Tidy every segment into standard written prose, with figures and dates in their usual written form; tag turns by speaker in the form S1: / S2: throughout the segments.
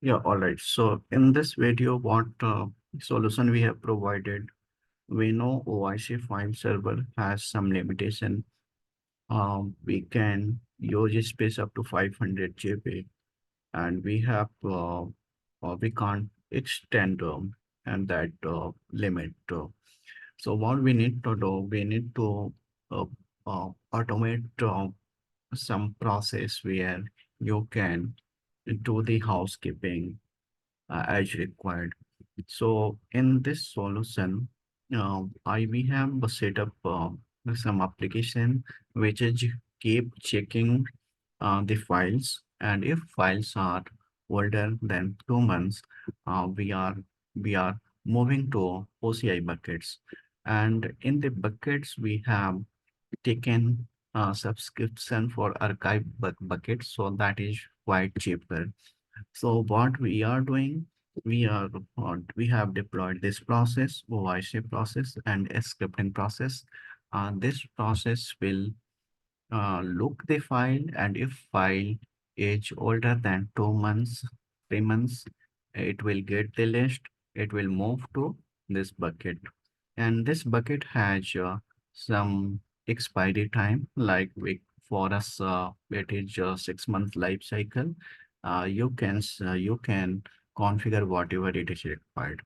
S1: Yeah, all right. So in this video, what solution we have provided, we know OIC file server has some limitation. We can use space up to 500 GB, and we can't extend and that limit. So what we need to do, we need to uh, automate some process where you can do the housekeeping as required. So in this solution, I we have set up some application which is keep checking the files, and if files are older than 2 months, we are moving to OCI buckets, and in the buckets we have taken subscription for archive buckets, so that is quite cheaper. So what we are doing, we have deployed this process, OIC process and a scripting process. This process will look the file, and if file is older than 2 months, 3 months, it will get the list. It will move to this bucket, and this bucket has some expiry time. Like for us, it is 6 months life cycle. You can configure whatever it is required.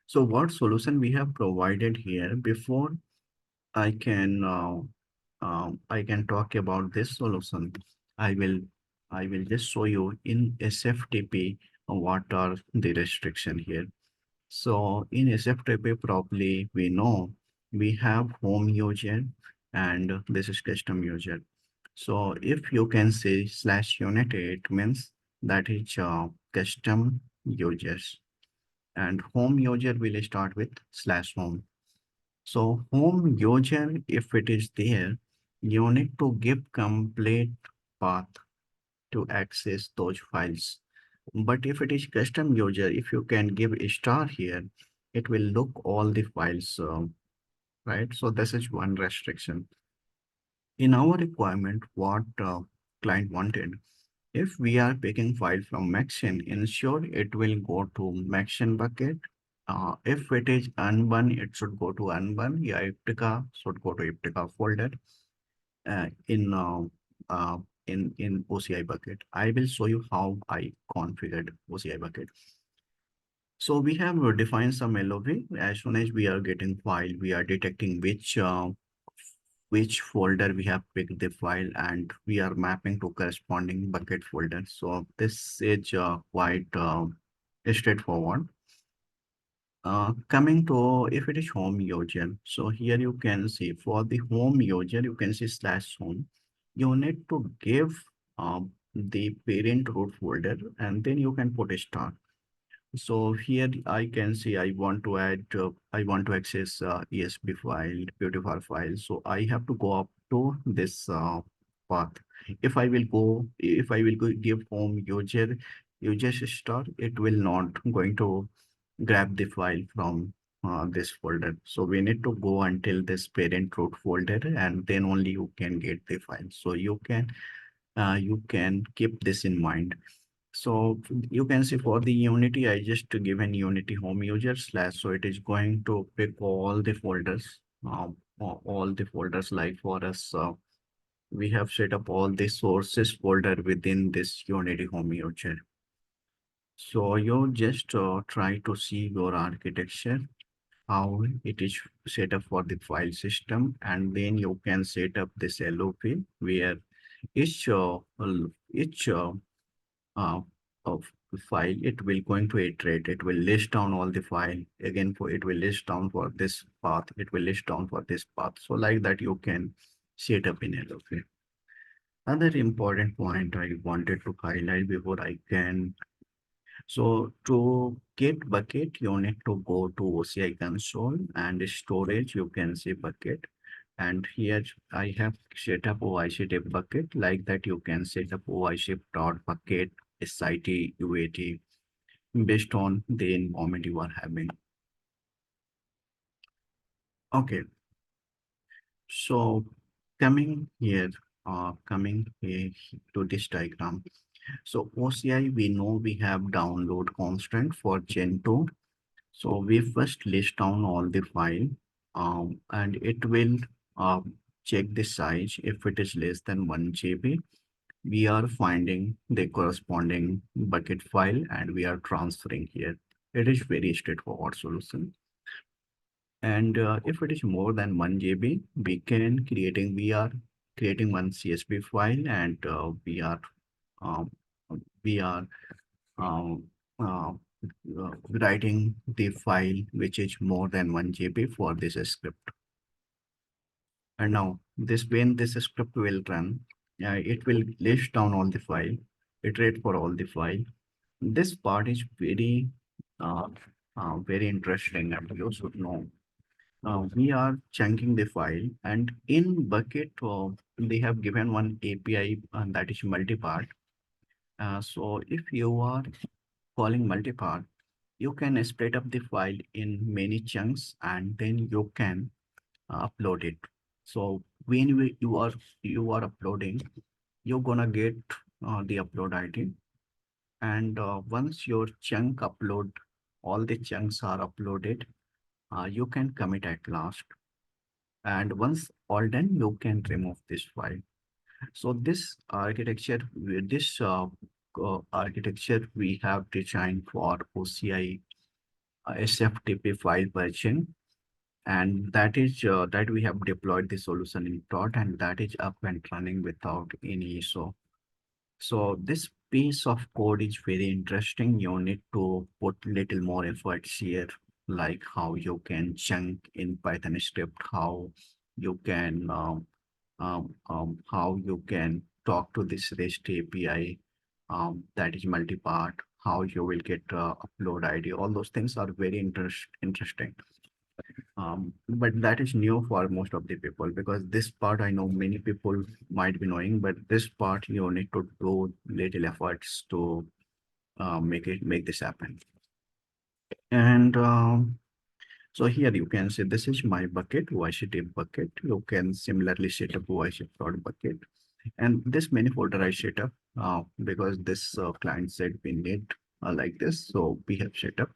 S1: So what solution we have provided here before I can talk about this solution. I will I will just show you in SFTP what are the restriction here. So in SFTP probably we know we have home user and this is custom user. So if you can say /unit, it means that is custom users, and home user will start with /home. So home user, if it is there, you need to give complete path to access those files. But if it is custom user, if you can give a star here, it will look all the files, right? So this is one restriction. In our requirement, what client wanted, if we are picking file from Maxin, ensure it will go to Maxin bucket. If it is Unbun, it should go to Unbun. Yeah, Iptica should go to Iptica folder uh, in uh, in OCI bucket. I will show you how I configured OCI bucket. So we have defined some LOV. As soon as we are getting file, we are detecting which folder we have picked the file, and we are mapping to corresponding bucket folder. So this is quite straightforward. Coming to if it is home user, so here you can see for the home user, you can see /home. You need to give the parent root folder, and then you can put a star. So here I can see I want to add, I want to access ESB file, beautiful file. So I have to go up to this path. If I will go give home user star, it will not going to grab the file from this folder. So we need to go until this parent root folder, and then only you can get the file. So you can keep this in mind. So you can see for the Unity, I just given Unity home user /. So it is going to pick all the folders, all the folders. Like for us, we have set up all the sources folder within this Unity home user. So you just try to see your architecture, how it is set up for the file system, and then you can set up this LOP where each uh, each uh, of the file, it will going to iterate. It will list down all the file again. For it will list down for this path. It will list down for this path. So like that, you can set up in LOP. Other important point I wanted to highlight before I can. So to get bucket, you need to go to OCI console and storage. You can see bucket. And here I have set up OIC dip bucket. Like that, you can set up OIC dot bucket SIT UAT based on the environment you are having. Okay, so coming here to this diagram. So OCI, we know we have download constant for Gen 2. So we first list down all the file, and it will check the size. If it is less than 1 GB, we are finding the corresponding bucket file and we are transferring here. It is very straightforward solution. And if it is more than 1 GB, we are creating one CSV file, and um, we are um, uh, writing the file which is more than 1 GB for this script. And now when this script will run, it will list down all the file, iterate for all the file. This part is uh, very interesting, and you should know. We are chunking the file, and in bucket, they have given one API that is multi-part. So if you are calling multi-part, you can split up the file in many chunks, and then you can upload it. So when you are uploading, you're gonna get the upload ID, and once your chunk upload, all the chunks are uploaded, you can commit at last. And once all done, you can remove this file. So this architecture, architecture we have designed for OCI SFTP file purging, and that we have deployed the solution in prod, and that is up and running without any issue. So this piece of code is very interesting. You need to put little more efforts here, like how you can chunk in Python script, how you can talk to this REST API, that is multi-part, how you will get upload ID. All those things are very interesting. But that is new for most of the people, because this part I know many people might be knowing, but this part you need to do little efforts to make this happen. And so here you can see this is my bucket, OIC bucket. You can similarly set up OIC prod bucket. And this mini folder I set up because this client said we need like this. So we have set up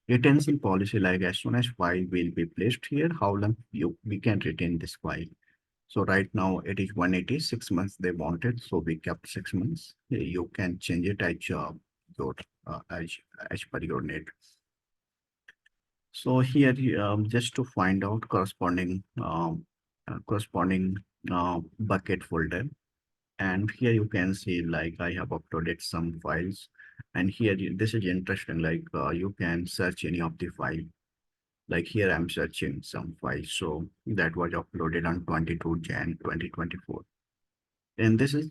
S1: retention policy, like as soon as file will be placed here, how long we can retain this file. So right now it is 180, 6 months they wanted. So we kept 6 months. You can change it as your as per your need. So here, just to find out corresponding bucket folder. And here you can see, like, I have uploaded some files, and here this is interesting. Like you can search any of the file. Like here I'm searching some file. So that was uploaded on 22 Jan 2024. And this is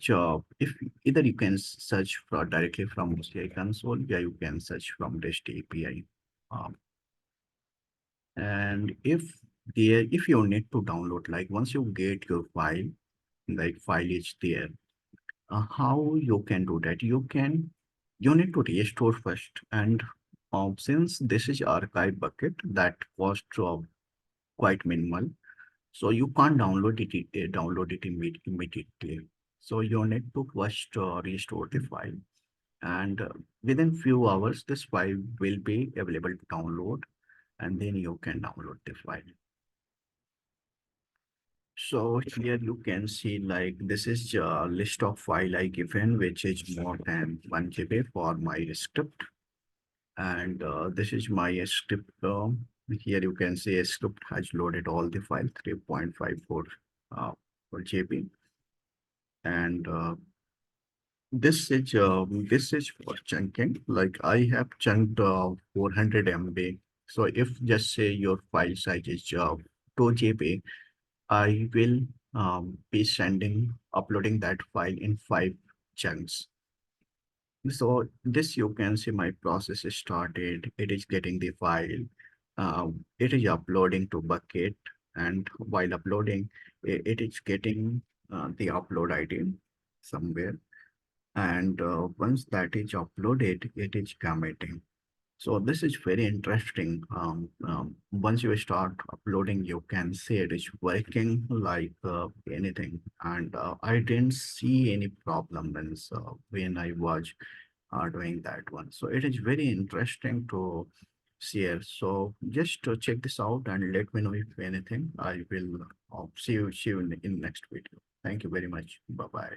S1: if either you can search directly from OCI console, yeah, you can search from REST API. Um, and if you need to download, like once you get your file, like file is there, how you can do that? You need to restore first, and since this is archive bucket, that cost quite minimal, so you can't download it immediately. So you need to first restore the file, and within few hours this file will be available to download, and then you can download the file. So here you can see, like, this is a list of file I given, which is more than 1 GB for my script. And this is my script. Here you can see a script has loaded all the file 3.54 for GB. And this is for chunking. Like I have chunked 400 MB. So if just say your file size is 2 GB, I will be uploading that file in 5 chunks. So this you can see my process is started. It is getting the file. It is uploading to bucket, and while uploading, it is getting the upload ID somewhere. And once that is uploaded, it is committing. So this is very interesting. Once you start uploading, you can see it is working like anything. And I didn't see any problem when I was doing that one. So it is very interesting to share. So just to check this out and let me know if anything. I will see you in next video. Thank you very much. Bye bye.